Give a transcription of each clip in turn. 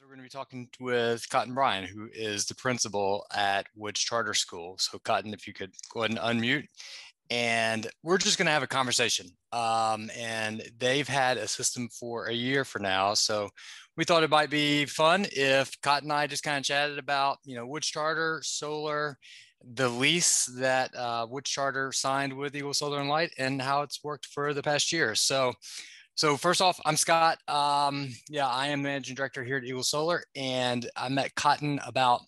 We're going to be talking with Cotton Bryan, who is the principal at Woods Charter School. So, Cotton, if you could go ahead and unmute, and we're just going to have a conversation. And they've had a system for a year for now, so we thought it might be fun if Cotton and I just kind of chatted about, Woods Charter, solar, the lease that Woods Charter signed with Eagle Solar and Light, and how it's worked for the past year. So first off, I'm Scott. I am managing director here at Eagle Solar, and I met Cotton about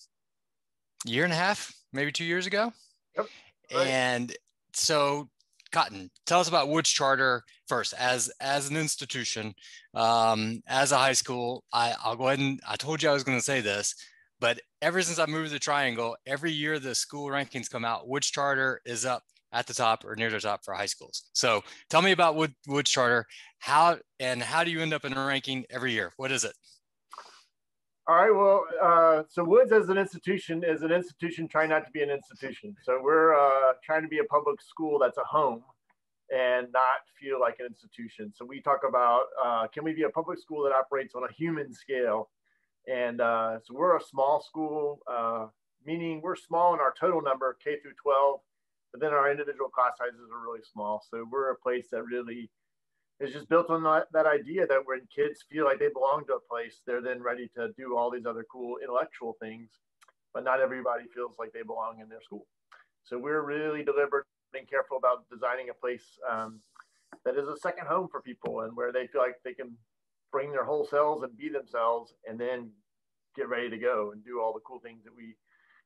a year and a half, maybe 2 years ago. Yep. Right. And so, Cotton, tell us about Woods Charter first, as an institution, as a high school. I'll go ahead and I told you I was going to say this, but ever since I moved to the Triangle, every year the school rankings come out, Woods Charter is up at the top or near the top for high schools. So tell me about Woods Charter. How do you end up in a ranking every year? What is it? All right. Well, so Woods as an institution is an institution trying not to be an institution. So we're trying to be a public school that's a home and not feel like an institution. So we talk about, can we be a public school that operates on a human scale? And so we're a small school, meaning we're small in our total number, K through 12, but then our individual class sizes are really small. So we're a place that really is just built on that idea that when kids feel like they belong to a place, they're then ready to do all these other cool intellectual things, but not everybody feels like they belong in their school. So we're really deliberate and careful about designing a place that is a second home for people, and where they feel like they can bring their whole selves and be themselves, and then get ready to go and do all the cool things that we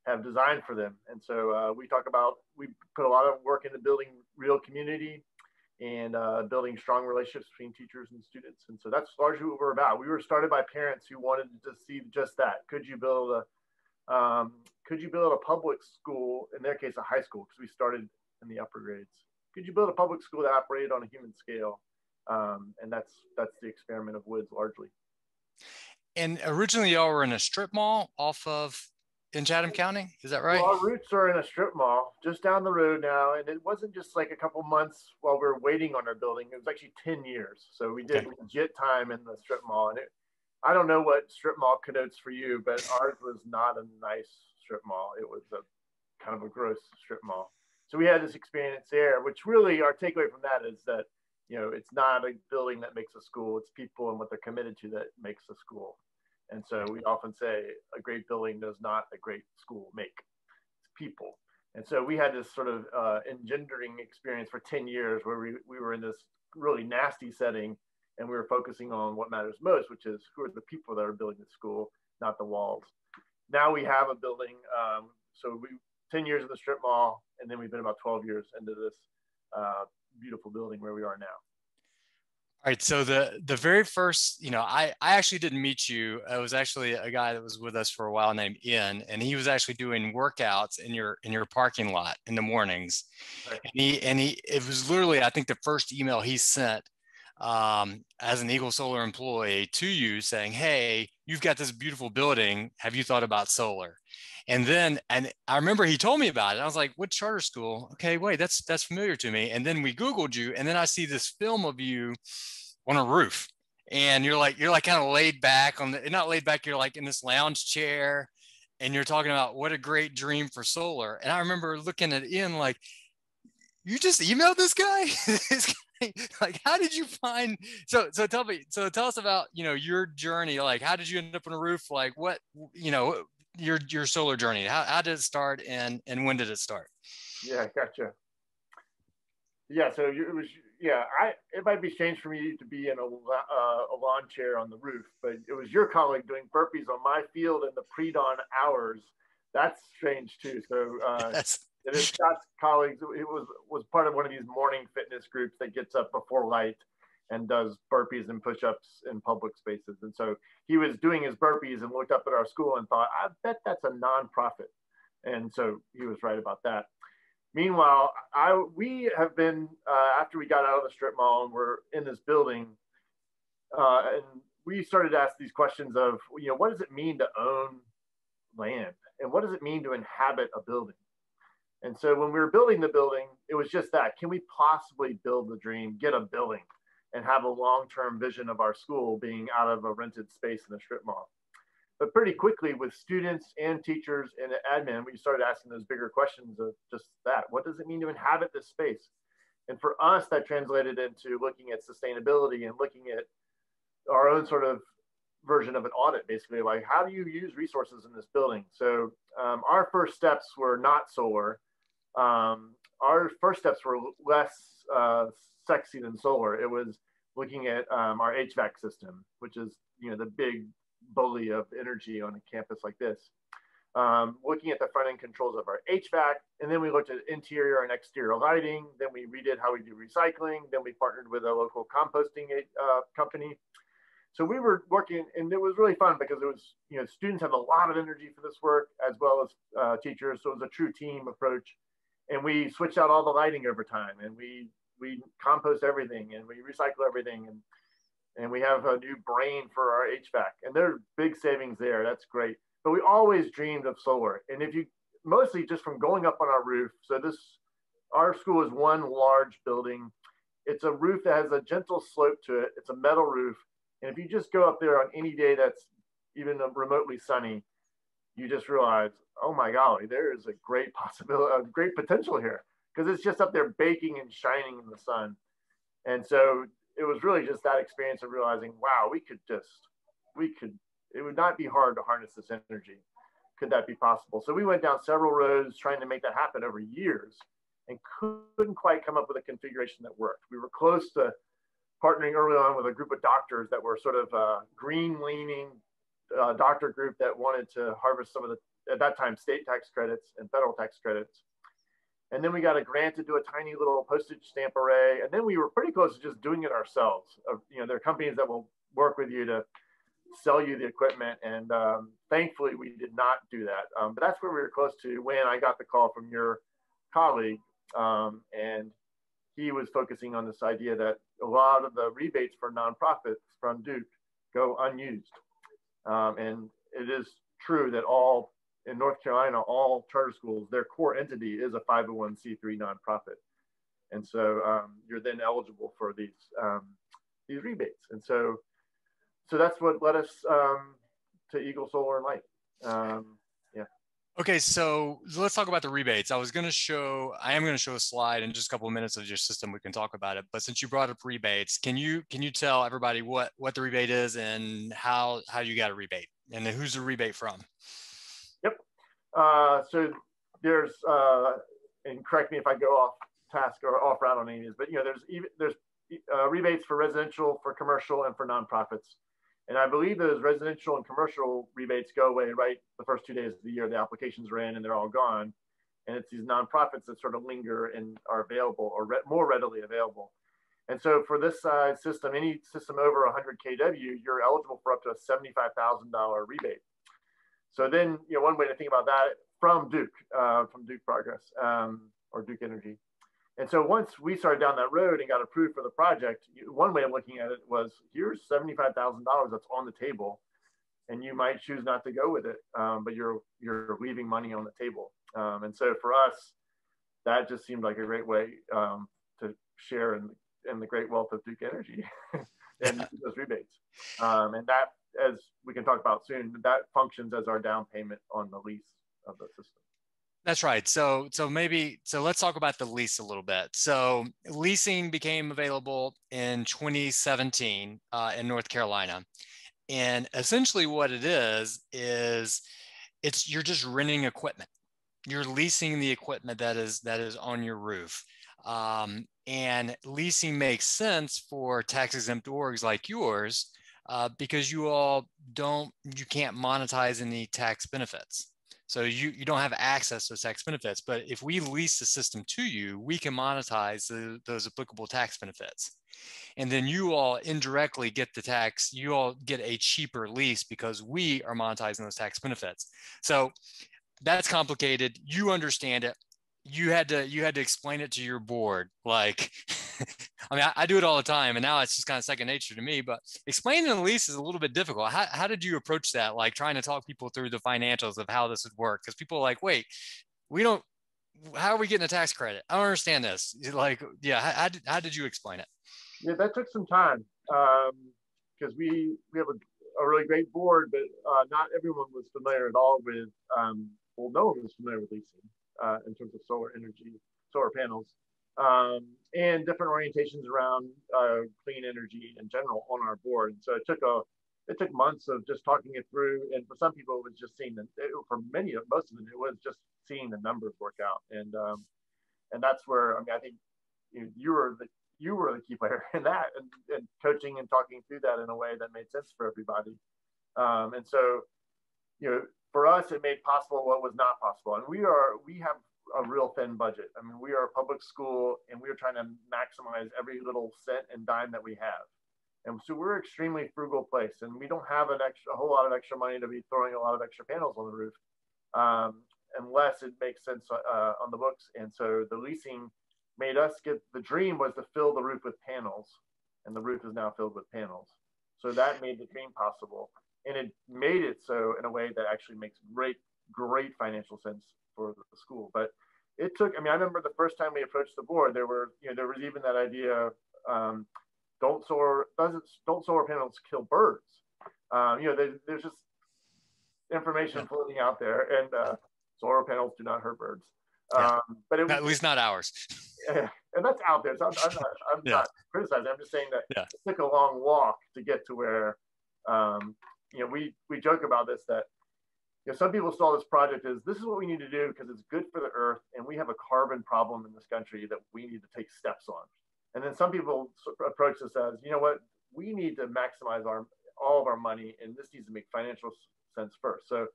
have designed for them. And so we put a lot of work into building real community and building strong relationships between teachers and students. And so that's largely what we're about. We were started by parents who wanted to see just that. Could you build a public school, in their case, a high school, because we started in the upper grades. Could you build a public school that operated on a human scale? And that's the experiment of Woods largely. And originally y'all were in a strip mall in Chatham County, is that right? Well, our roots are in a strip mall just down the road now, and it wasn't just like a couple months while we were waiting on our building. It was actually 10 years. So we did legit time in the strip mall, and I don't know what strip mall connotes for you, but ours was not a nice strip mall. It was a kind of a gross strip mall. So we had this experience there, which really our takeaway from that is that, it's not a building that makes a school. It's people and what they're committed to that makes a school. And so we often say a great building does not a great school make. It's people. And so we had this sort of engendering experience for 10 years where we were in this really nasty setting, and we were focusing on what matters most, which is who are the people that are building the school, not the walls. Now we have a building. So 10 years in the strip mall, and then we've been about 12 years into this beautiful building where we are now. All right. So the very first, I actually didn't meet you. It was actually a guy that was with us for a while named Ian, and he was actually doing workouts in your parking lot in the mornings. Right. And it was literally, I think, the first email he sent as an Eagle Solar employee to you saying, "Hey, you've got this beautiful building. Have you thought about solar?" And I remember he told me about it. I was like, "What charter school? Okay, wait, that's familiar to me." And then we Googled you, and then I see this film of you on a roof, and you're like kind of laid back not laid back. You're like in this lounge chair, and you're talking about what a great dream for solar. And I remember looking at Ian like, "You just emailed this guy?" Like, how did you find? So tell us about your journey. Like, how did you end up on a roof? Like, what your solar journey? How did it start, and when did it start? Yeah, gotcha. Yeah, so it might be strange for me to be in a lawn chair on the roof, but it was your colleague doing burpees on my field in the pre-dawn hours. That's strange too. So Yes. it is Scott's colleagues. It was part of one of these morning fitness groups that gets up before light and does burpees and push-ups in public spaces. And so he was doing his burpees and looked up at our school and thought, I bet that's a nonprofit. And so he was right about that. Meanwhile, we have been, after we got out of the strip mall and we're in this building, and we started to ask these questions of, what does it mean to own land? And what does it mean to inhabit a building? And so when we were building the building, it was just that. Can we possibly build the dream, get a building, and have a long-term vision of our school being out of a rented space in a strip mall? But pretty quickly with students and teachers and admin, we started asking those bigger questions of just that. What does it mean to inhabit this space? And for us, that translated into looking at sustainability and looking at our own sort of version of an audit, basically, like how do you use resources in this building? So our first steps were not solar. Our first steps were less sexy than solar. It was looking at our HVAC system, which is, you know, the big bully of energy on a campus like this. Looking at the front end controls of our HVAC, and then we looked at interior and exterior lighting. Then we redid how we do recycling. Then we partnered with a local composting company. So we were working, and it was really fun because it was, you know, students have a lot of energy for this work as well as teachers. So it was a true team approach. And we switched out all the lighting over time, and we compost everything, and we recycle everything, and we have a new brain for our HVAC, and there are big savings there. That's great. But we always dreamed of solar, and if you mostly just from going up on our roof. So our school is one large building. It's a roof that has a gentle slope to it. It's a metal roof, and if you just go up there on any day that's even remotely sunny, you just realize, oh my golly, there is a great possibility, a great potential here, because it's just up there baking and shining in the sun. And so it was really just that experience of realizing, wow, it would not be hard to harness this energy. Could that be possible? So we went down several roads trying to make that happen over years and couldn't quite come up with a configuration that worked. We were close to partnering early on with a group of doctors that were sort of green leaning doctor group that wanted to harvest some of the, at that time, state tax credits and federal tax credits. And then we got a grant to do a tiny little postage stamp array. And then we were pretty close to just doing it ourselves. You know, there are companies that will work with you to sell you the equipment. And thankfully, we did not do that. But that's where we were close to when I got the call from your colleague. And he was focusing on this idea that a lot of the rebates for nonprofits from Duke go unused. And it is true that in North Carolina, all charter schools, their core entity is a 501c3 nonprofit. And so you're then eligible for these rebates. And so that's what led us to Eagle Solar and Light. Yeah. Okay, so let's talk about the rebates. I am going to show a slide in just a couple of minutes of your system. We can talk about it. But since you brought up rebates, can you tell everybody what the rebate is and how you got a rebate and then who's the rebate from? Yep. So there's and correct me if I go off task or off route on any of these, but you know, there's rebates for residential, for commercial, and for nonprofits. And I believe those residential and commercial rebates go away right the first 2 days of the year. The applications are in and they're all gone. And it's these nonprofits that sort of linger and are available or more readily available. And so for this size system, any system over 100 kW, you're eligible for up to a $75,000 rebate. So then, you know, one way to think about that from Duke Progress or Duke Energy. And so once we started down that road and got approved for the project, one way of looking at it was, here's $75,000 that's on the table, and you might choose not to go with it, but you're leaving money on the table. And so for us, that just seemed like a great way to share in the great wealth of Duke Energy and those rebates. And that, as we can talk about soon, that functions as our down payment on the lease of the system. That's right. So let's talk about the lease a little bit. So leasing became available in 2017 in North Carolina. And essentially what it is you're just renting equipment. You're leasing the equipment that is on your roof. And leasing makes sense for tax exempt orgs like yours because you can't monetize any tax benefits. So you don't have access to tax benefits, but if we lease the system to you, we can monetize those applicable tax benefits. And then you all indirectly get you all get a cheaper lease because we are monetizing those tax benefits. So that's complicated. You understand it. You had to explain it to your board. Like, I mean, I do it all the time, and now it's just kind of second nature to me. But explaining the lease is a little bit difficult. How did you approach that? Like trying to talk people through the financials of how this would work? Because people are like, wait, how are we getting a tax credit? I don't understand this. Like, yeah, how did you explain it? Yeah, that took some time. because we have a really great board, but not everyone was familiar at all with, well, no one was familiar with leasing in terms of solar energy, solar panels, and different orientations around clean energy in general on our board. And so it took months of just talking it through. And for some people, it was just seeing for most of them, it was just seeing the numbers work out. And that's where, I mean, I think you were the key player in that, and coaching and talking through that in a way that made sense for everybody. And so, for us, it made possible what was not possible. And we have a real thin budget. I mean, we are a public school, and we are trying to maximize every little cent and dime that we have. And so we're an extremely frugal place, and we don't have a whole lot of extra money to be throwing a lot of extra panels on the roof, unless it makes sense on the books. And so the leasing made us the dream was to fill the roof with panels, and the roof is now filled with panels. So that made the dream possible, and it made it so in a way that actually makes great financial sense for the school. But it took, I mean, I remember the first time we approached the board, there was even that idea, don't solar panels kill birds? There's just information floating out there, and solar panels do not hurt birds. But at least not ours. And that's out there. So I'm not criticizing. I'm just saying that it took a long walk to get to where, we joke about this, that some people saw this project as, this is what we need to do because it's good for the earth, and we have a carbon problem in this country that we need to take steps on. And then some people approach this as, you know what, we need to maximize all of our money, and this needs to make financial sense first. So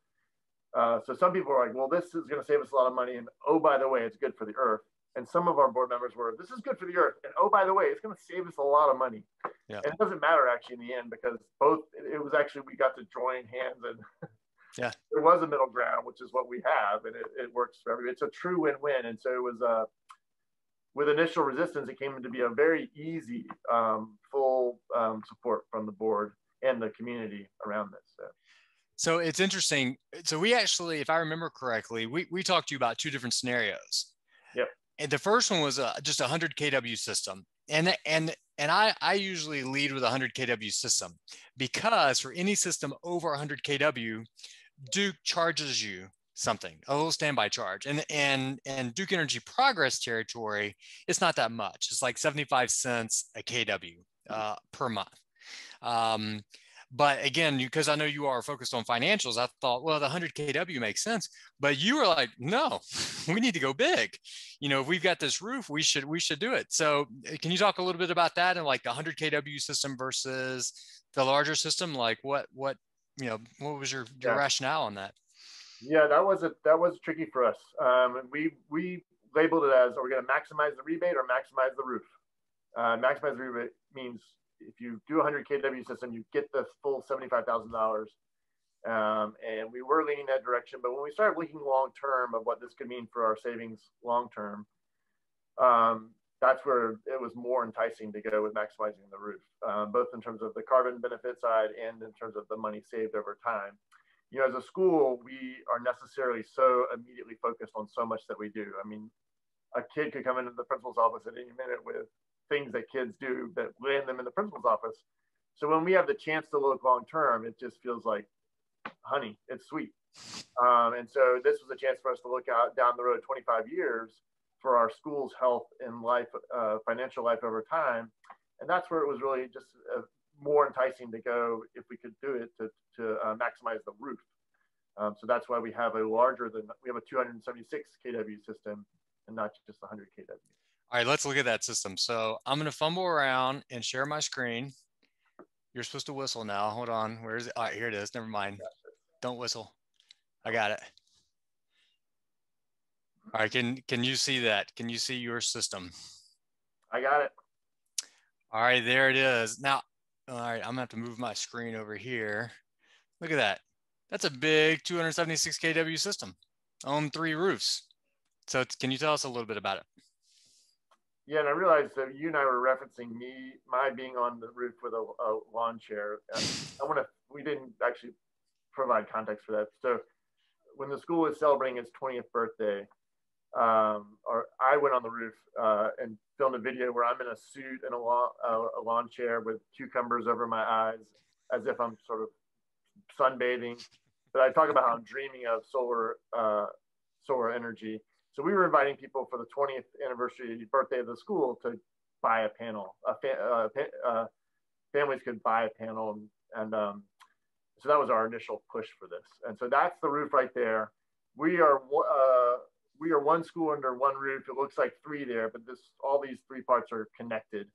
some people are like, well, this is going to save us a lot of money, and oh, by the way, it's good for the earth. And some of our board members were, this is good for the earth, and oh, by the way, it's going to save us a lot of money. Yeah. And it doesn't matter actually in the end, because it was actually, we got to join hands, and there was a middle ground, which is what we have, and it works for everybody. It's a true win-win. And so it was, with initial resistance, it came to be a very easy, full support from the board and the community around this. So it's interesting. So we actually, if I remember correctly, we talked to you about two different scenarios. Yep. And the first one was just a 100 kW system. And I usually lead with a 100 kW system, because for any system over 100 kW, Duke charges you something, a little standby charge. And Duke Energy Progress territory, it's not that much. It's like 75 cents a kW per month. But again, because I know you are focused on financials, I thought, well, the 100 kW makes sense. But you were like, no, we need to go big. If we've got this roof, we should do it. So can you talk a little bit about that, and like the 100 kW system versus the larger system? Like what was your rationale on that? Yeah, that was tricky for us. We labeled it as, are we going to maximize the rebate or maximize the roof? Maximize the rebate means if you do a 100 kW system, you get the full $75,000. And we were leaning that direction. But when we started looking long term of what this could mean for our savings long term, that's where it was more enticing to go with maximizing the roof, both in terms of the carbon benefit side and in terms of the money saved over time. As a school, we are necessarily so immediately focused on so much that we do. I mean, a kid could come into the principal's office at any minute with things that kids do that land them in the principal's office. So when we have the chance to look long term, it just feels like honey, it's sweet. And so this was a chance for us to look out down the road 25 years for our school's health and life, financial life over time. And that's where it was really just more enticing to go, if we could do it, to maximize the roof. So that's why we have a 276 kW system and not just 100 kW. All right, let's look at that system. So I'm going to fumble around and share my screen. You're supposed to whistle now. Hold on. Where is it? All right, here it is. Never mind. Don't whistle. I got it. All right, can you see that? Can you see your system? I got it. All right, there it is. Now, all right, I'm gonna have to move my screen over here. Look at that. That's a big 276 kW system on 3 roofs. So can you tell us a little bit about it? Yeah, and I realized that you and I were referencing my being on the roof with a lawn chair. We didn't actually provide context for that. So when the school was celebrating its 20th birthday, or I went on the roof and filmed a video where I'm in a suit and a lawn chair with cucumbers over my eyes, as if I'm sort of sunbathing. But I talk about how I'm dreaming of solar energy. So we were inviting people for the 20th anniversary birthday of the school to buy a panel. Families could buy a panel, and so that was our initial push for this. And so that's the roof right there. We are one school under one roof. It looks like three there, but all these three parts are connected,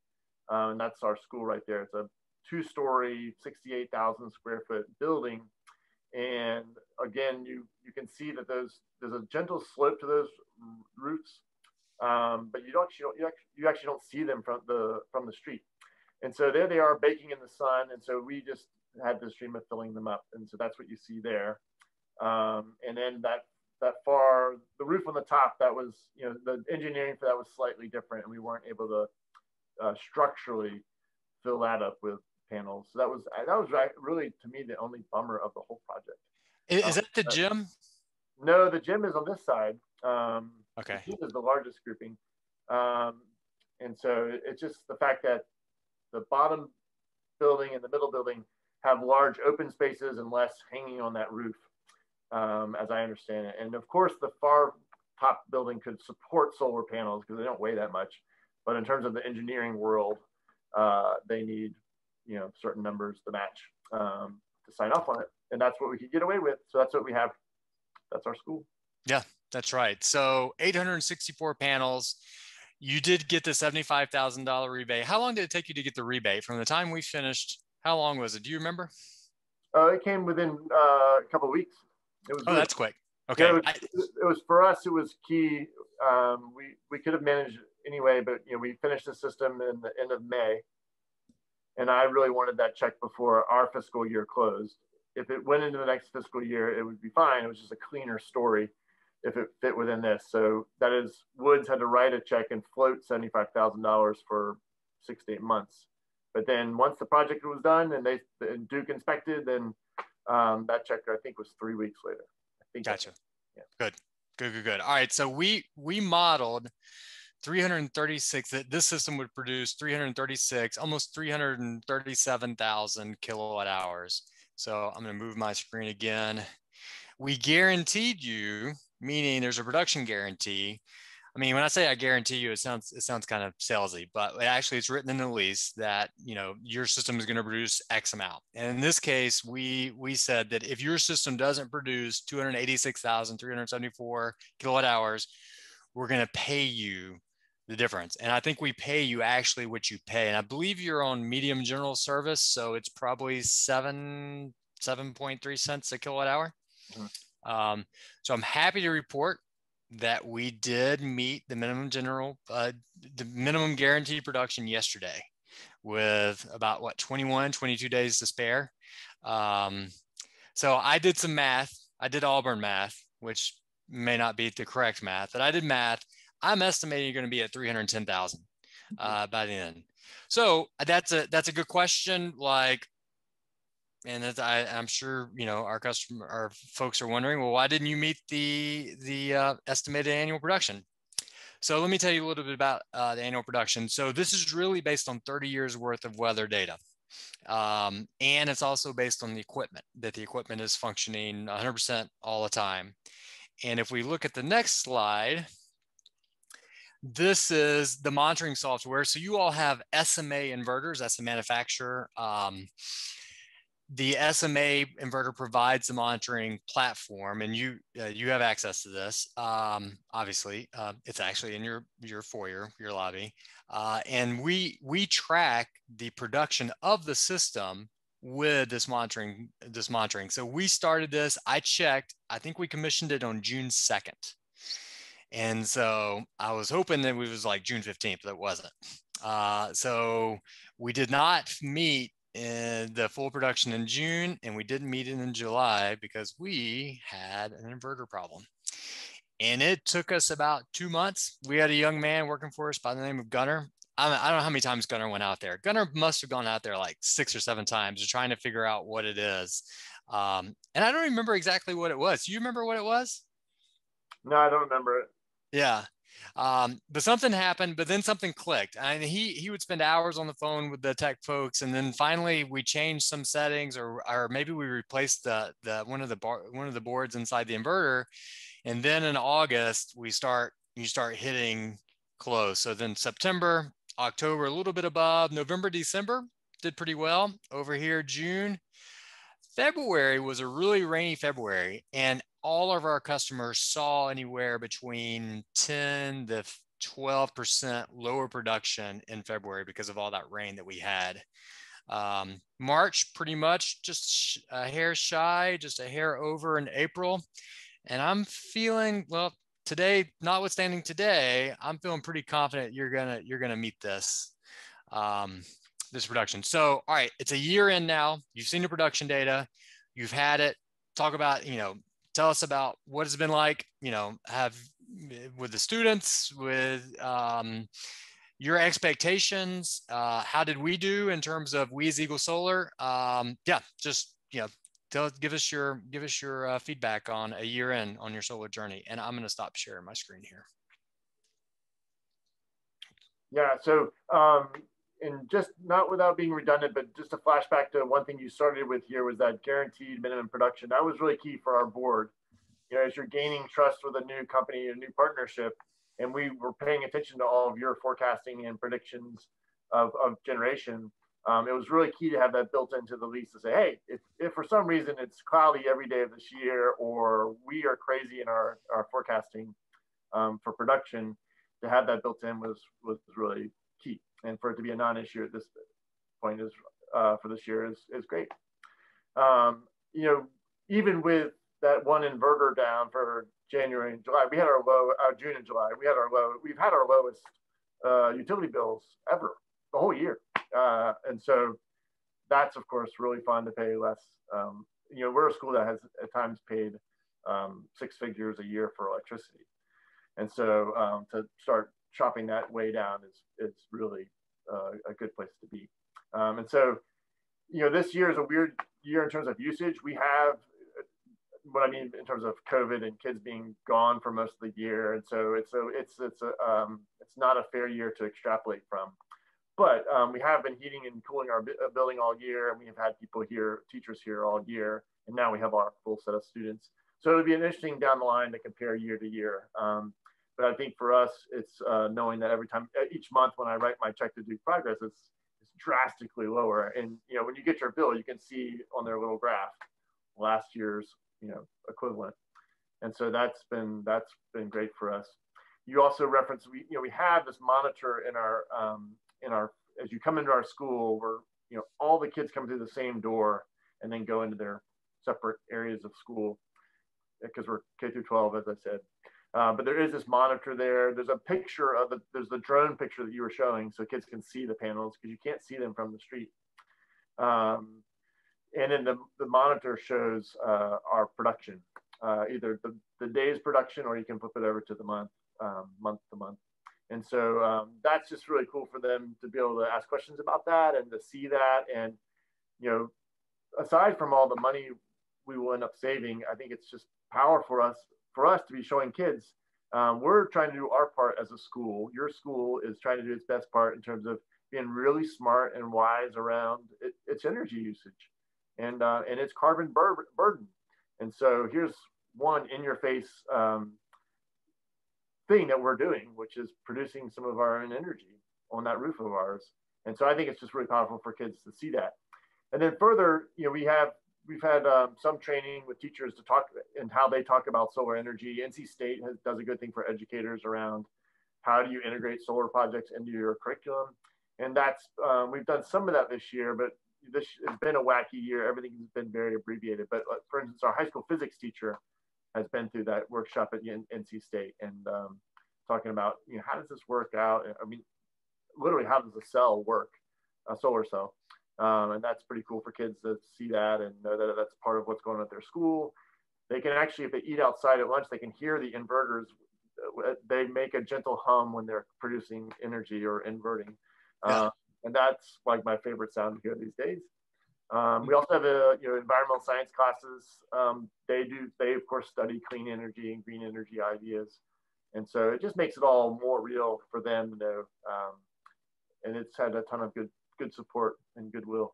and that's our school right there. It's a two-story, 68,000 square foot building, and again, you can see that there's a gentle slope to those roofs, but you actually don't see them from the street. And so there they are baking in the sun, and so we just had this dream of filling them up, and so that's what you see there. And then that far, the roof on the top, that was, the engineering for that was slightly different, and we weren't able to structurally fill that up with panels. So that was really, to me, the only bummer of the whole project. Is that the gym? No, the gym is on this side. Okay. The gym is the largest grouping, and so it's just the fact that the bottom building and the middle building have large open spaces and less hanging on that roof, as I understand it. And of course, the far top building could support solar panels because they don't weigh that much. But in terms of the engineering world, they need, certain numbers to match to sign off on it. And that's what we could get away with. So that's what we have. That's our school. Yeah, that's right. So 864 panels. You did get the $75,000 rebate. How long did it take you to get the rebate from the time we finished? How long was it? Do you remember? It came within a couple of weeks. It was that's quick. Okay. Yeah, it was for us. It was key. We could have managed anyway, but we finished the system in the end of May, and I really wanted that check before our fiscal year closed. If it went into the next fiscal year, it would be fine. It was just a cleaner story if it fit within this. So that is, Woods had to write a check and float $75,000 for 6 to 8 months. But then once the project was done and Duke inspected, then that check, I think, was 3 weeks later. I think. Gotcha. Yeah. Good. All right. So we modeled 336, that this system would produce 336, almost 337,000 kilowatt hours. So I'm going to move my screen again. We guaranteed you, meaning there's a production guarantee. I mean, when I say I guarantee you, it sounds kind of salesy, but actually it's written in the lease that, your system is going to produce X amount. And in this case, we said that if your system doesn't produce 286,374 kilowatt hours, we're going to pay you the difference. And I think we pay you actually what you pay. And I believe you're on medium general service, so it's probably 7.3 cents a kilowatt hour. Mm-hmm. So I'm happy to report that we did meet the minimum guaranteed production yesterday with about 22 days to spare. So I did some math. I did Auburn math, which may not be the correct math, but I did math. I'm estimating you're going to be at 310,000 by the end. So that's a good question. And I'm sure, our folks are wondering, well, why didn't you meet the estimated annual production? So let me tell you a little bit about the annual production. So this is really based on 30 years worth of weather data. And it's also based on the equipment, that the equipment is functioning 100% all the time. And if we look at the next slide, this is the monitoring software. So you all have SMA inverters. That's the manufacturer. The SMA inverter provides the monitoring platform, and you have access to this. Obviously, it's actually in your foyer, your lobby, and we track the production of the system with this monitoring. So we started this. I checked. I think we commissioned it on June 2nd. And so I was hoping that it was like June 15th, but it wasn't. So we did not meet in the full production in June, and we didn't meet it in July because we had an inverter problem. And it took us about 2 months. We had a young man working for us by the name of Gunnar. I don't know how many times Gunnar went out there. Gunnar must have gone out there like 6 or 7 times trying to figure out what it is. And I don't remember exactly what it was. Do you remember what it was? No, I don't remember it. Yeah. But something happened, but then something clicked. And he would spend hours on the phone with the tech folks, and then finally we changed some settings, or maybe we replaced the one of the boards inside the inverter. And then in August you start hitting close. So then September, October, a little bit above, November, December did pretty well. Over here, June, February was a really rainy February, and all of our customers saw anywhere between 10 to 12% lower production in February because of all that rain that we had. March, pretty much just a hair shy, just a hair over in April. And I'm feeling, well, today, notwithstanding today, I'm feeling pretty confident you're gonna meet um, this production. So, all right, it's a year in now. You've seen the production data. You've had it. Talk about, tell us about what it's been like. Have with the students, with your expectations. How did we do in terms of we as Eagle Solar? Yeah, just give us your feedback on a year in on your solar journey. And I'm going to stop sharing my screen here. Yeah. So, and just not without being redundant, but just a flashback to one thing you started with here was that guaranteed minimum production. That was really key for our board. As you're gaining trust with a new company, a new partnership, and we were paying attention to all of your forecasting and predictions of generation. It was really key to have that built into the lease to say, hey, if for some reason it's cloudy every day of this year, or we are crazy in our forecasting for production, to have that built in was really key. And for it to be a non-issue at this point is for this year is great. Even with that one inverter down for January and July, we had our low, June and July, we've had our lowest utility bills ever the whole year. And so that's, of course, really fun to pay less. We're a school that has at times paid six figures a year for electricity. And so to start chopping that way down is really a good place to be. And so, this year is a weird year in terms of usage. We have what I mean in terms of COVID and kids being gone for most of the year, and so it's not a fair year to extrapolate from. But we have been heating and cooling our building all year, and we have had people here, teachers here all year, and now we have our full set of students. So it'll be interesting down the line to compare year to year. But I think for us, it's knowing that each month when I write my check to do progress, it's drastically lower. And when you get your bill, you can see on their little graph last year's equivalent. And so that's been great for us. You also referenced we have this monitor in our as you come into our school where all the kids come through the same door and then go into their separate areas of school because we're K through 12, as I said. But there is this monitor there. There's a picture of there's the drone picture that you were showing, so kids can see the panels because you can't see them from the street. And then the monitor shows our production, either the day's production, or you can flip it over to the month to month. And so that's just really cool for them to be able to ask questions about that and to see that. And aside from all the money we will end up saving, I think it's just power for us to be showing kids we're trying to do our part as a school. Your school is trying to do its best part in terms of being really smart and wise around its energy usage and its carbon burden. And so here's one in your face thing that we're doing, which is producing some of our own energy on that roof of ours. And so I think it's just really powerful for kids to see that. And then further, we've had some training with teachers to talk and how they talk about solar energy. NC State does a good thing for educators around how do you integrate solar projects into your curriculum. And that's we've done some of that this year, but this has been a wacky year. Everything has been very abbreviated. But for instance, our high school physics teacher has been through that workshop at NC State and talking about how does this work out? I mean, literally, how does a cell work, a solar cell? And that's pretty cool for kids to see that and know that that's part of what's going on at their school. They can actually, if they eat outside at lunch, they can hear the inverters. They make a gentle hum when they're producing energy or inverting. Yeah. And that's like my favorite sound to hear these days. We also have environmental science classes. They of course study clean energy and green energy ideas. And so it just makes it all more real for them to know. And it's had a ton of good support and goodwill.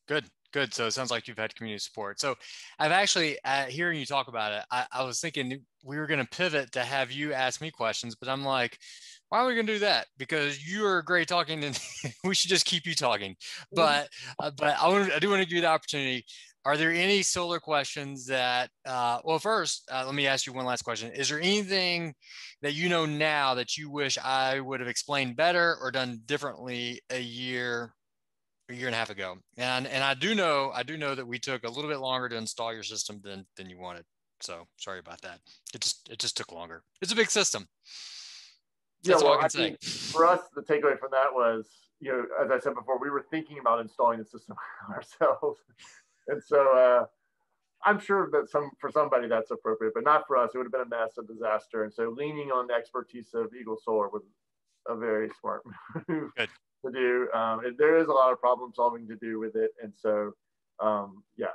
Good. So it sounds like you've had community support. So I've actually, hearing you talk about it, I was thinking we were going to pivot to have you ask me questions, but I'm like, why are we going to do that? Because you are great talking, and we should just keep you talking. But I do want to give you the opportunity. Are there any solar questions that? Well, first, let me ask you one last question. Is there anything that you know now that you wish I would have explained better or done differently a year and a half ago? And I do know that we took a little bit longer to install your system than you wanted. So sorry about that. It just took longer. It's a big system. Yeah, That's all I well, I can say. mean, for us, the takeaway from that was, as I said before, we were thinking about installing the system ourselves, and so I'm sure that for somebody that's appropriate, but not for us. It would have been a mess, a disaster, and so leaning on the expertise of Eagle Solar was a very smart move Good. to do. There is a lot of problem solving to do with it, and so yeah,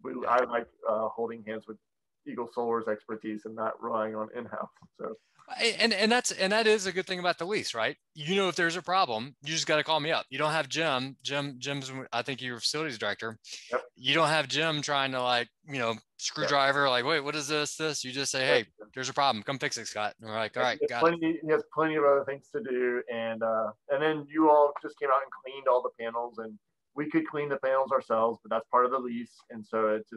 Yeah. I like holding hands with Eagle Solar's expertise and not relying on in-house. So And that is a good thing about the lease, right? If there's a problem, you just got to call me up. You don't have Jim's, I think you're facilities director. yep. You don't have Jim trying to Yep. screwdriver, like, wait, what is this? You just say, hey, there's a problem. Come fix it, Scott. And we're like, all right, got it. He has plenty of other things to do, and then you all just came out and cleaned all the panels, and we could clean the panels ourselves, but that's part of the lease, and so it's.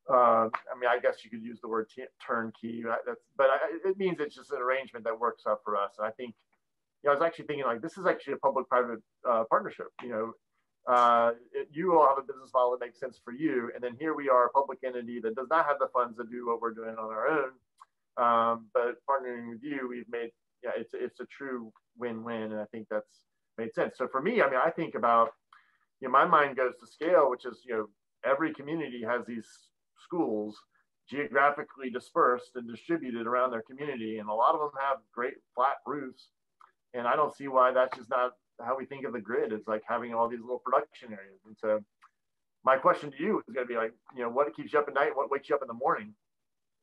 I mean, I guess you could use the word turnkey. It means it's just an arrangement that works out for us. And I think, I was actually thinking like this is actually a public-private partnership. You all have a business model that makes sense for you, and then here we are, a public entity that does not have the funds to do what we're doing on our own. But partnering with you, we've made it's a true win-win, and I think that's made sense. So for me, I mean, I think about my mind goes to scale, which is every community has these schools geographically dispersed and distributed around their community, and a lot of them have great flat roofs. And I don't see why that's just not how we think of the grid. It's like having all these little production areas. And so my question to you is going to be like, what keeps you up at night? What wakes you up in the morning?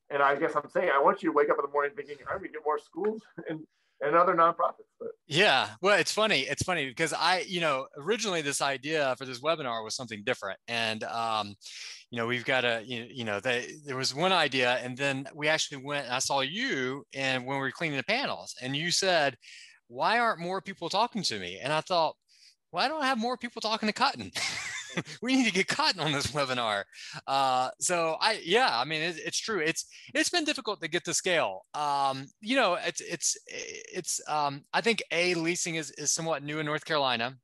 And I guess I'm saying I want you to wake up in the morning thinking, I'm going to get more schools and other nonprofits. But Yeah. Well, it's funny. It's funny because originally this idea for this webinar was something different. And, we've got there was one idea, and then we actually went and I saw you and when we were cleaning the panels, and you said, why aren't more people talking to me? And I thought, why don't I have more people talking to Cotton? We need to get Cotton on this webinar. I mean, it's true. It's been difficult to get to scale. I think leasing is somewhat new in North Carolina.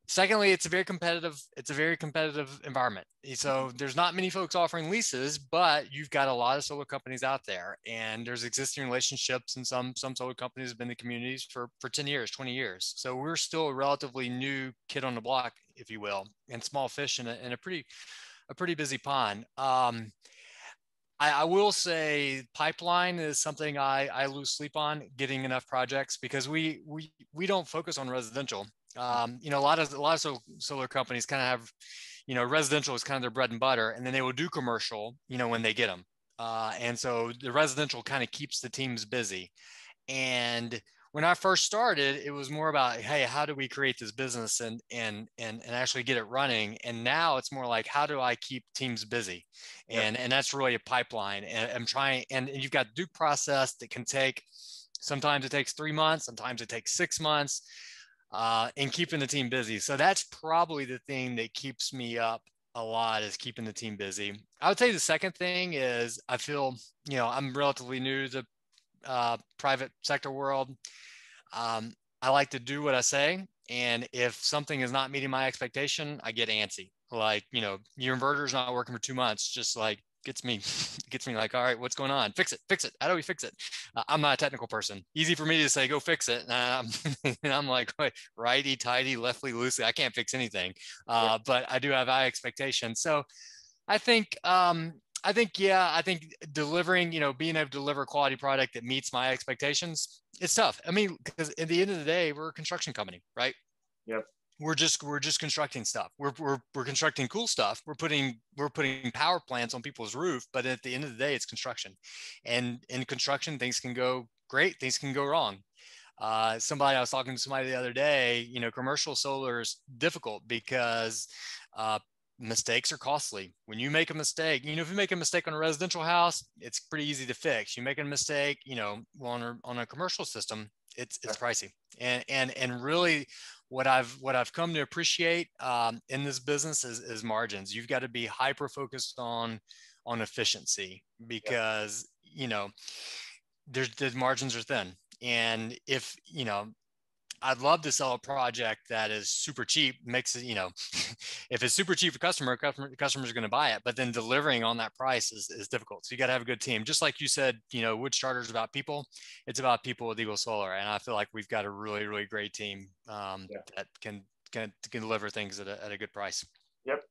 Secondly, it's a very competitive environment. So there's not many folks offering leases, but you've got a lot of solar companies out there, and there's existing relationships, and some solar companies have been in the communities for 10 years, 20 years. So we're still a relatively new kid on the block, if you will, and small fish in a pretty busy pond. I will say pipeline is something I lose sleep on, getting enough projects, because we don't focus on residential. A lot of solar companies kind of have, residential is kind of their bread and butter, and then they will do commercial, when they get them. And so the residential kind of keeps the teams busy. And when I first started, it was more about, hey, how do we create this business and actually get it running? And now it's more like, how do I keep teams busy? And that's really a pipeline. And I'm trying, and you've got due process that can take, sometimes it takes 3 months, sometimes it takes 6 months, and keeping the team busy. So that's probably the thing that keeps me up a lot, is keeping the team busy. I would say the second thing is I feel, I'm relatively new to the private sector world. I like to do what I say. And if something is not meeting my expectation, I get antsy. Like, your inverter is not working for 2 months, just like gets me like, all right, what's going on? Fix it. How do we fix it? I'm not a technical person. Easy for me to say, go fix it. And I'm like, wait, righty tighty, leftly loosely. I can't fix anything. But I do have high expectations. So I think, delivering, being able to deliver a quality product that meets my expectations, it's tough. I mean, because at the end of the day, we're a construction company, right? Yep. we're just constructing stuff. We're constructing cool stuff. We're putting power plants on people's roof, but at the end of the day, it's construction. And in construction, things can go great, things can go wrong. I was talking to somebody the other day, commercial solar is difficult because mistakes are costly. When you make a mistake, if you make a mistake on a residential house, it's pretty easy to fix. You make a mistake, on a commercial system, it's pricey. And really what I've come to appreciate in this business is margins. You've got to be hyper focused on efficiency because, the margins are thin. And if, I'd love to sell a project that is super cheap, makes it, if it's super cheap for customers are going to buy it, but then delivering on that price is difficult. So you got to have a good team. Just like you said, Wood Starter is about people. It's about people with Eagle Solar. And I feel like we've got a really, really great team that can deliver things at a good price. Yep.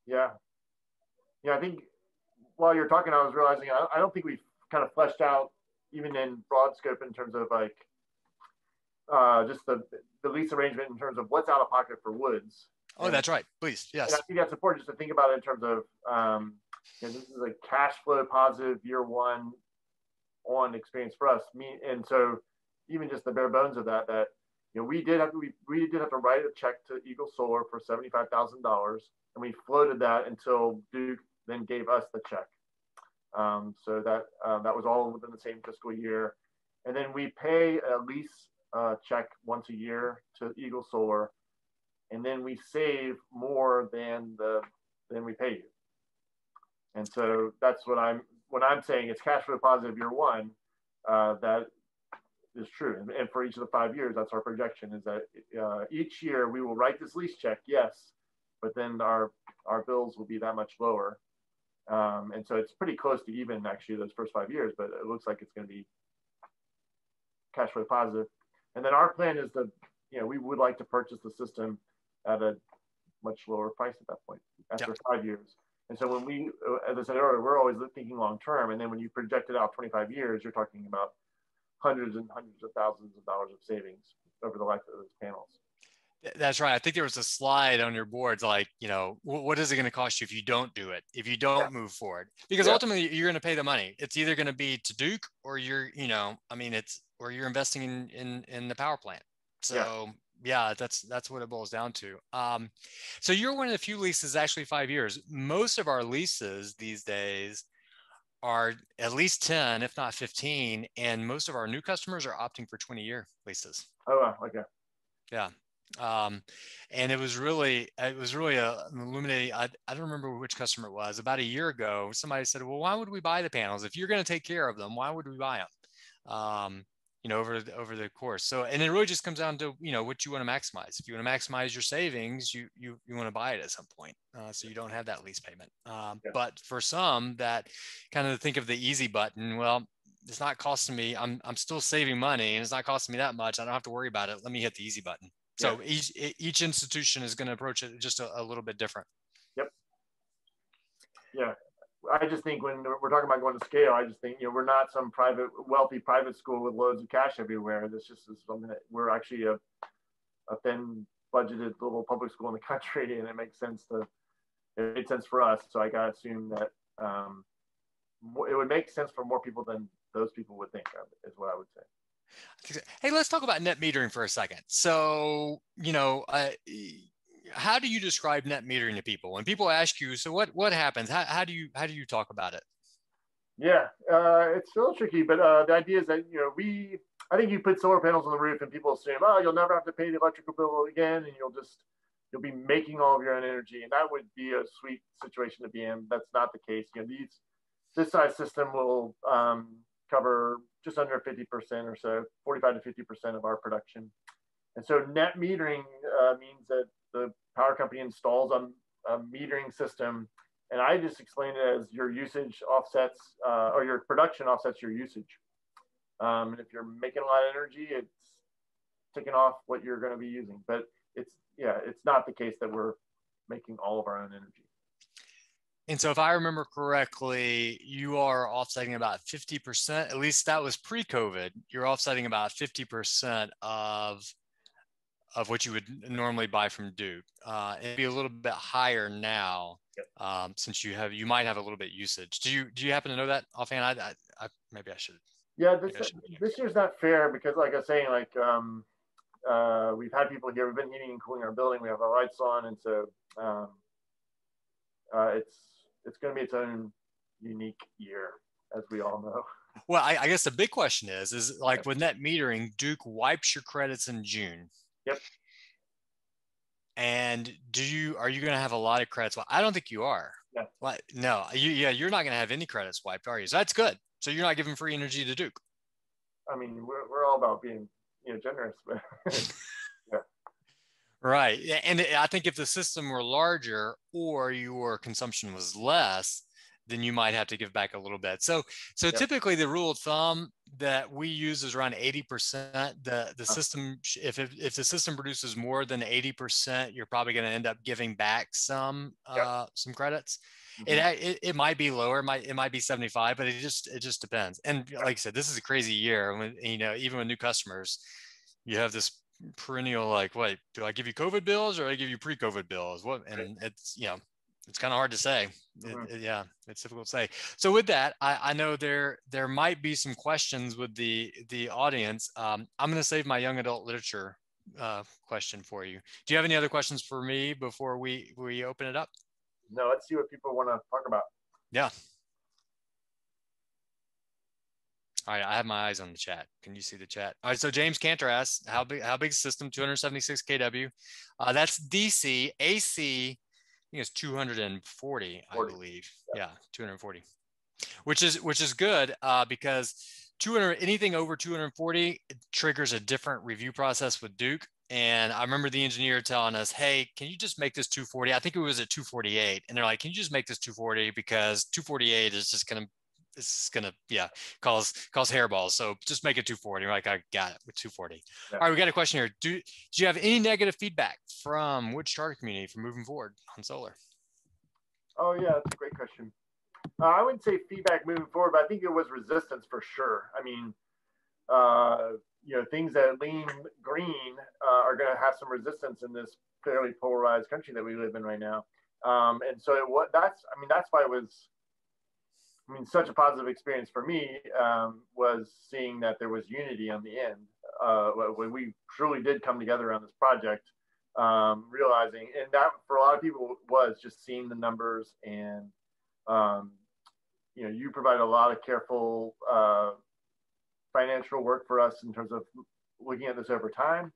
Yeah. Yeah. I think while you're talking, I was realizing I don't think we've kind of fleshed out even in broad scope in terms of like just the lease arrangement in terms of what's out of pocket for Woods. Oh, that's right. Please. Yes. And I think that's important just to think about it in terms of, this is a cash flow positive year one on experience for us. And so even just the bare bones of that, we did have to write a check to Eagle Solar for $75,000, and we floated that until Duke then gave us the check. So that was all within the same fiscal year. And then we pay a lease check once a year to Eagle Solar, and then we save more than we pay you. And so that's when I'm saying it's cash flow positive year one. That is true. And for each of the 5 years, that's our projection, is that each year we will write this lease check, yes, but then our bills will be that much lower. And so it's pretty close to even actually those first 5 years, but it looks like it's going to be cash flow positive. And then our plan is we would like to purchase the system at a much lower price at that point after 5 years. And so when as I said earlier, we're always thinking long term. And then when you project it out 25 years, you're talking about hundreds and hundreds of thousands of dollars of savings over the life of those panels. That's right. I think there was a slide on your boards, like, what is it going to cost you if you don't do it, if you don't move forward? Because ultimately you're going to pay the money. It's either going to be to Duke or you're investing in the power plant. So that's what it boils down to. So you're one of the few leases, actually 5 years. Most of our leases these days are at least 10, if not 15. And most of our new customers are opting for 20-year leases. Oh, wow. Okay. Yeah. And it was really illuminating. I don't remember which customer it was. About a year ago, somebody said, well, why would we buy the panels? If you're going to take care of them, why would we buy them? Over the course. So, and it really just comes down to, what you want to maximize. If you want to maximize your savings, you want to buy it at some point. So you don't have that lease payment. But for some that kind of think of the easy button, well, it's not costing me, I'm still saving money and it's not costing me that much. I don't have to worry about it. Let me hit the easy button. So each institution is going to approach it just a little bit different. Yep. Yeah. I just think when we're talking about going to scale, I just think, we're not some wealthy private school with loads of cash everywhere. This just is something that we're actually a thin budgeted little public school in the country, and it made sense for us. So I got to assume that it would make sense for more people than those people would think of, is what I would say. Hey, let's talk about net metering for a second. So, how do you describe net metering to people? When people ask you, so what happens? How do you talk about it? Yeah, it's still tricky, but the idea is that, I think you put solar panels on the roof and people assume, oh, you'll never have to pay the electrical bill again, and you'll be making all of your own energy. And that would be a sweet situation to be in. That's not the case. This size system will cover just under 50% or so, 45 to 50% of our production. And so net metering means that the power company installs a metering system, and I just explain it as your usage offsets or your production offsets your usage. And if you're making a lot of energy, it's taking off what you're going to be using. But it's not the case that we're making all of our own energy. And so if I remember correctly, you are offsetting about 50%, at least that was pre-COVID, you're offsetting about 50% of of what you would normally buy from Duke. It'd be a little bit higher now, since you might have a little bit usage. Do you happen to know that offhand? Maybe I should. Yeah, Maybe I should. this year's not fair because, like I was saying, like we've had people here. We've been heating and cooling our building. We have our lights on, and so um, it's going to be its own unique year, as we all know. Well, I guess the big question is like with net metering, Duke wipes your credits in June. Yep. And are you going to have a lot of credits? Well, I don't think you are. Yeah. Like, no, you're not going to have any credits wiped, are you? So that's good. So you're not giving free energy to Duke. I mean, we're all about being, generous, but yeah. Right. And I think if the system were larger or your consumption was less, then you might have to give back a little bit. So typically the rule of thumb that we use is around 80%. The system, if the system produces more than 80%, you're probably going to end up giving back some credits. Mm-hmm. It might be lower, it might be 75, but it just depends. And like I said, this is a crazy year when, even with new customers, you have this perennial, like, what do I give you COVID bills or I give you pre-COVID bills? What? And it's, it's kind of hard to say. Mm-hmm. It's difficult to say. So with that, I know there might be some questions with the audience. I'm going to save my young adult literature question for you. Do you have any other questions for me before we open it up? No, let's see what people want to talk about. Yeah. All right, I have my eyes on the chat. Can you see the chat? All right, so James Cantor asks, how big system? 276 kW. That's DC. AC, I think it's 240, 40. I believe. Yeah, 240, which is good because 200, anything over 240 triggers a different review process with Duke. And I remember the engineer telling us, hey, can you just make this 240? I think it was at 248. And they're like, can you just make this 240? Because 248 is just going to cause hairballs. So just make it 240. We're like, I got it with 240. Yeah. All right, we got a question here. Do you have any negative feedback from Wood Charter community for moving forward on solar? Oh yeah, that's a great question. I wouldn't say feedback moving forward, but I think it was resistance for sure. I mean, things that lean green are going to have some resistance in this fairly polarized country that we live in right now. And so that's why it was, such a positive experience for me was seeing that there was unity on the end when we truly did come together on this project, realizing, and that for a lot of people was just seeing the numbers and, you provide a lot of careful financial work for us in terms of looking at this over time.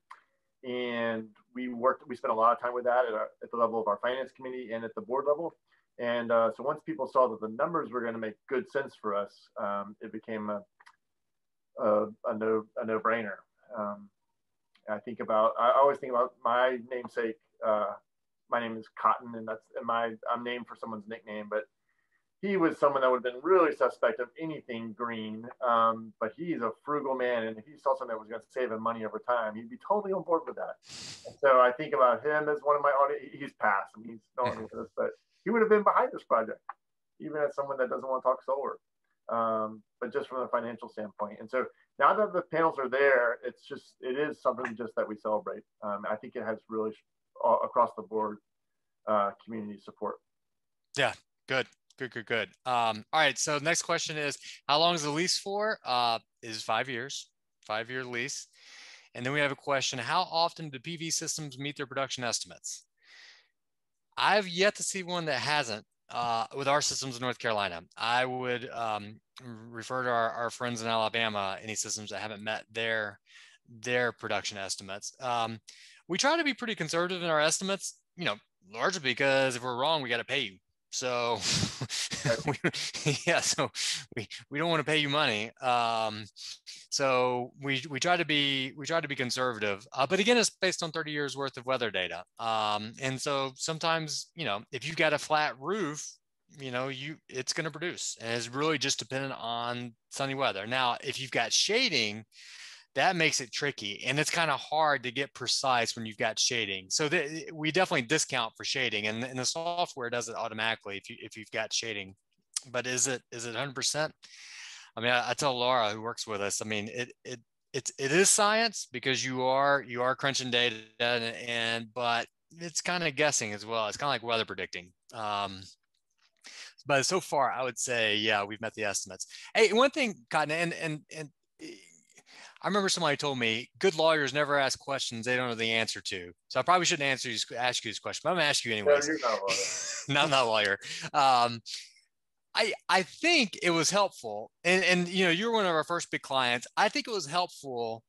And we spent a lot of time with that at the level of our finance committee and at the board level. And so once people saw that the numbers were going to make good sense for us, it became a no-brainer. I always think about my namesake. My name is Cotton, and I'm named for someone's nickname, but he was someone that would have been really suspect of anything green. But he's a frugal man, and if he saw something that was going to save him money over time, he'd be totally on board with that. And so I think about him as one of my audience. He's passed, and he's no longer with us, but he would have been behind this project, even as someone that doesn't want to talk solar, but just from a financial standpoint. And so now that the panels are there, it is something just that we celebrate. I think it has really across the board community support. Yeah, good. All right, so next question is, how long is the lease for? Is 5 years, 5-year lease. And then we have a question, how often do PV systems meet their production estimates? I've yet to see one that hasn't with our systems in North Carolina. I would refer to our friends in Alabama, any systems that haven't met their production estimates. We try to be pretty conservative in our estimates, largely because if we're wrong, we got to pay you. So we don't want to pay you money. So we try to be conservative, but again, it's based on 30 years worth of weather data. And so sometimes, if you've got a flat roof, it's going to produce, and it's really just dependent on sunny weather. Now, if you've got shading, that makes it tricky, and it's kind of hard to get precise when you've got shading. So we definitely discount for shading, and the software does it automatically if you've got shading. But is it 100%? I mean, I tell Laura, who works with us, I mean, it is science because you are crunching data but it's kind of guessing as well. It's kind of like weather predicting. But so far, I would say, yeah, we've met the estimates. Hey, one thing, Cotton, and I remember somebody told me good lawyers never ask questions they don't know the answer to. So I probably shouldn't ask you this question, but I'm gonna ask you No, anyways. you're not a lawyer. No, I'm not a lawyer. Um, I think it was helpful, and you're one of our first big clients. I think it was helpful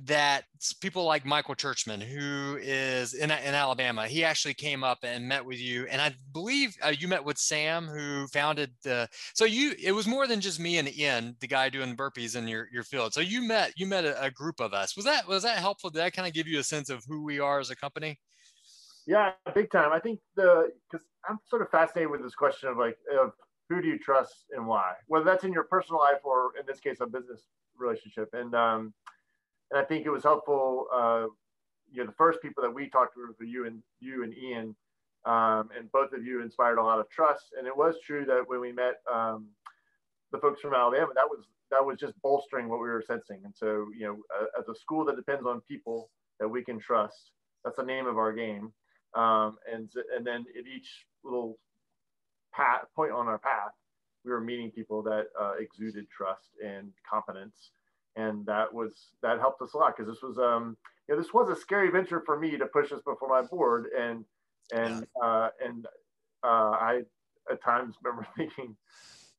that people like Michael Churchman, who is in Alabama, he actually came up and met with you. And I believe you met with Sam, who founded so it was more than just me and Ian, the guy doing burpees in your field. So you met a group of us. Was that helpful? Did that kind of give you a sense of who we are as a company? Yeah, big time. I think because I'm sort of fascinated with this question of who do you trust and why, whether that's in your personal life or in this case a business relationship. And I think it was helpful. The first people that we talked to were you and Ian, and both of you inspired a lot of trust. And it was true that when we met the folks from Alabama, that was just bolstering what we were sensing. And so, as a school that depends on people that we can trust, that's the name of our game. And then at each little point on our path, we were meeting people that exuded trust and confidence, and that helped us a lot because this was a scary venture for me to push this before my board, and Yeah. and uh, and I at times remember thinking,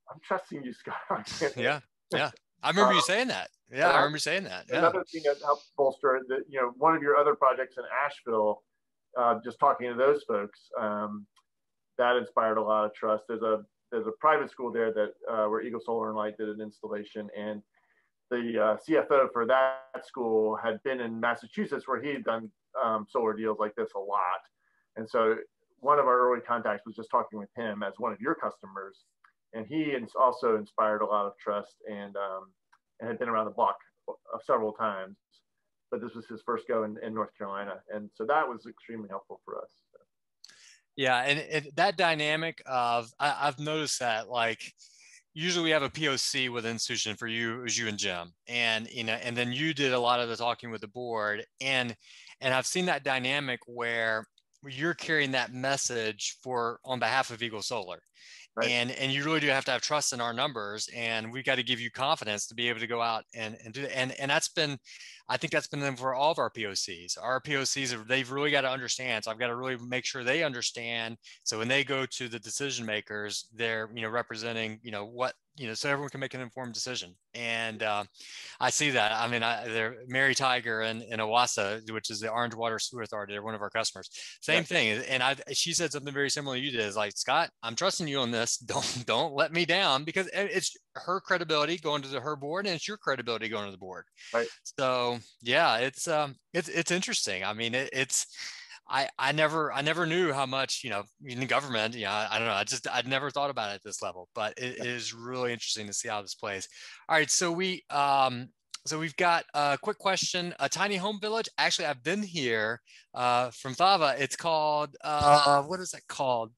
I'm trusting you, Scott. Yeah. Yeah. I remember you uh, saying that. Yeah. and I I, remember you saying that. Yeah. another thing that helped bolster that, one of your other projects in Asheville, just talking to those folks, that inspired a lot of trust. There's a private school there that where Eagle Solar and Light did an installation, and the CFO for that school had been in Massachusetts where he had done solar deals like this a lot. And so one of our early contacts was just talking with him as one of your customers. And he also inspired a lot of trust, and had been around the block several times. But this was his first go in North Carolina. And so that was extremely helpful for us. So. Yeah. And that dynamic of, I've noticed that, like, usually we have a POC with an institution. For you, it was you and Jim, and then you did a lot of the talking with the board, and I've seen that dynamic where you're carrying that message for on behalf of Eagle Solar, Right. and you really do have to have trust in our numbers, and we've got to give you confidence to be able to go out and do it. And that's been, I think that's been them for all of our POCs. Our POCs, they've really got to understand. So I've got to really make sure they understand. So when they go to the decision makers, they're, representing, what, so everyone can make an informed decision. And I see that. I mean, they're Mary Tiger in Owassa, which is the Orange Water Sewer Authority. They're one of our customers. Same Yeah. thing. And she said something very similar to you did. Is like, Scott, I'm trusting you on this. Don't let me down, because it's her credibility going to her board, and it's your credibility going to the board. Right. So yeah, it's interesting. I mean, I never knew how much, in the government, I don't know. I'd never thought about it at this level, but it is really interesting to see how this plays. All right. So we've got a quick question, a tiny home village. Actually, I've been here, from Thava. It's called, what is it called?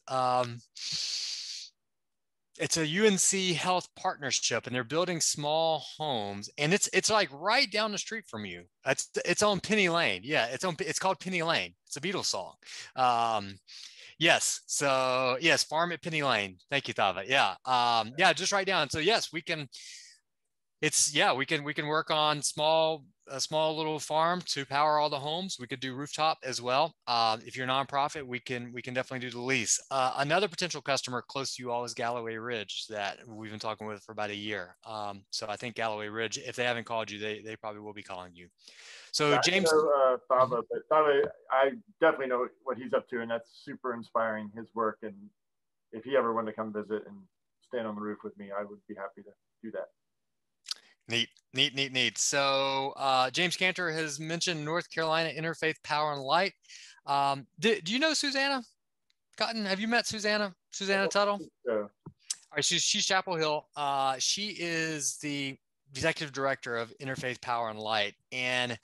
It's a UNC Health partnership, and they're building small homes, and it's like right down the street from you. It's on Penny Lane. Yeah, it's called Penny Lane. It's a Beatles song. Yes. So yes, Farm at Penny Lane. Thank you, Thava. Yeah. Yeah, just right down. So yes, we can. We can work on a small little farm to power all the homes. We could do rooftop as well. If you're a nonprofit, we can definitely do the lease. Another potential customer close to you all is Galloway Ridge that we've been talking with for about a year. So I think Galloway Ridge, if they haven't called you, they probably will be calling you. So Yeah, I James. know Mhm. Thava, but Thava, I definitely know what he's up to, and that's super inspiring, his work. And if he ever wanted to come visit and stand on the roof with me, I would be happy to do that. Neat, neat, neat, neat. So James Cantor has mentioned North Carolina Interfaith Power and Light. Do you know Susanna Cotton? Have you met Susanna Tuttle? So, All right, she's Chapel Hill. She is the executive director of Interfaith Power and Light, and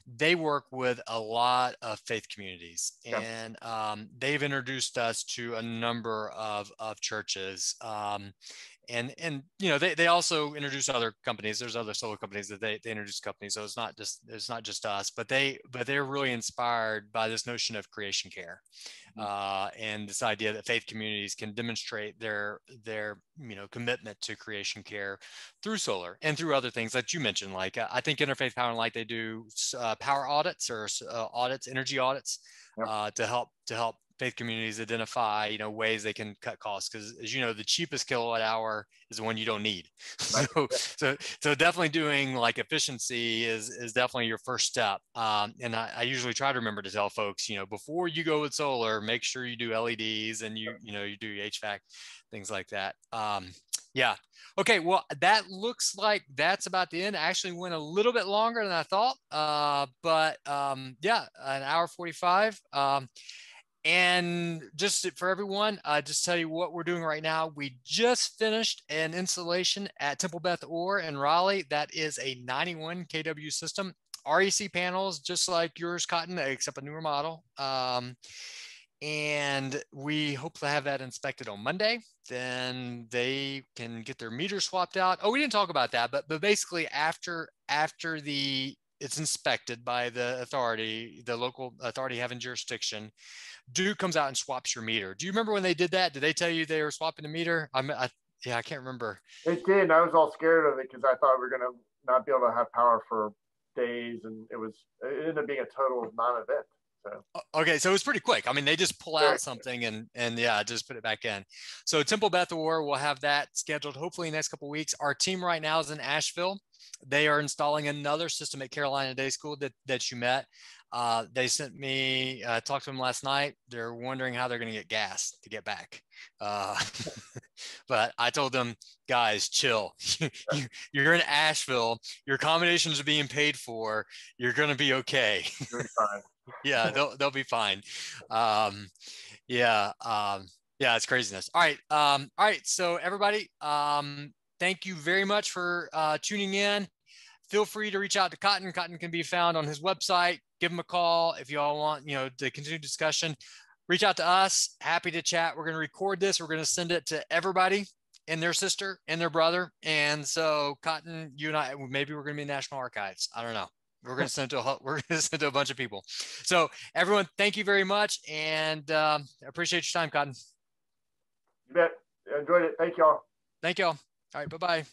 they work with a lot of faith communities, yeah. and they've introduced us to a number of churches. and you know, they also introduce other companies. There's other solar companies that they introduce companies. So it's not just us, but they're really inspired by this notion of creation care, and this idea that faith communities can demonstrate their commitment to creation care through solar and through other things that you mentioned. Like I think Interfaith Power and Light, they do power audits or audits, energy audits, Yep. To help faith communities identify ways they can cut costs, because as you know, the cheapest kilowatt hour is the one you don't need. Right. So definitely doing like efficiency is definitely your first step. And I usually try to remember to tell folks, before you go with solar, make sure you do LEDs and you do HVAC, things like that. Yeah. Okay. Well, that looks like that's about the end. I actually went a little bit longer than I thought, but yeah, an hour 45. And just for everyone, just tell you what we're doing right now. We just finished an installation at Temple Beth Orr in Raleigh. That is a 91 kW system, REC panels, just like yours, Cotton, except a newer model. And we hope to have that inspected on Monday. Then they can get their meter swapped out. Oh, we didn't talk about that, but basically after it's inspected by the authority, the local authority having jurisdiction, Duke comes out and swaps your meter. Do you remember when they did that? Did they tell you they were swapping the meter? Yeah, I can't remember. It did. And I was all scared of it because I thought we were going to not be able to have power for days, and it ended up being a total non-event. So. Okay, so it was pretty quick. I mean, they just pull out something and yeah, just put it back in. So Temple Beth Orr will have that scheduled hopefully next couple of weeks. Our team right now is in Asheville. They are installing another system at Carolina Day School that you met. They sent me, talked to them last night. They're wondering how they're going to get gas to get back. But I told them, guys, chill. You're in Asheville. Your accommodations are being paid for. You're going to be okay. You'll be fine. Yeah, they'll be fine. Yeah, yeah, it's craziness. All right. So everybody, thank you very much for tuning in. Feel free to reach out to Cotton. Cotton can be found on his website. Give him a call if you all want, to continue discussion. Reach out to us. Happy to chat. We're going to record this. We're going to send it to everybody and their sister and their brother. And so, Cotton, you and I, maybe we're going to be in National Archives. I don't know. We're going to send to a bunch of people. So everyone, thank you very much. And appreciate your time, Cotton. You bet. I enjoyed it. Thank y'all. Thank y'all. All right. Bye-bye.